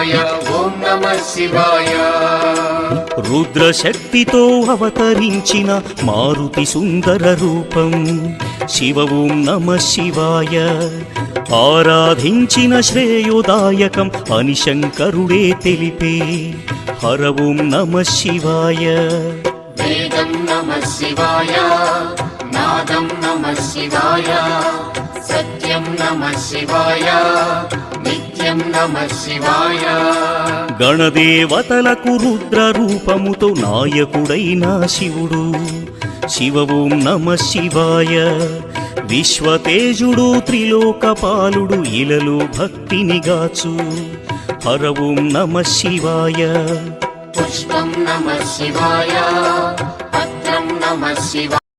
శివాయ ఓం నమః శివాయ రుద్రశక్తితో అవతరించిన మారుతి సుందర రూపం శివ ఓం నమః శివాయ ఆరాధించిన శ్రేయోదాయకం అని శంకరుడే తెలిపే హర ఓం నమః శివాయ వేదం నమః శివాయ నాదం నమః శివాయ సత్యం నమః శివాయ నిత్యం నమః శివాయ గణదేవతలకు రుద్ర రూపముతో నాయకుడైన శివుడు శివ ఓం నమః శివాయ విశ్వతేజుడు త్రిలోకపాలుడు ఇలలో భక్తిని గాచు హర ఓం నమః శివాయ పుష్పం నమః శివాయ పత్రం నమః శివాయ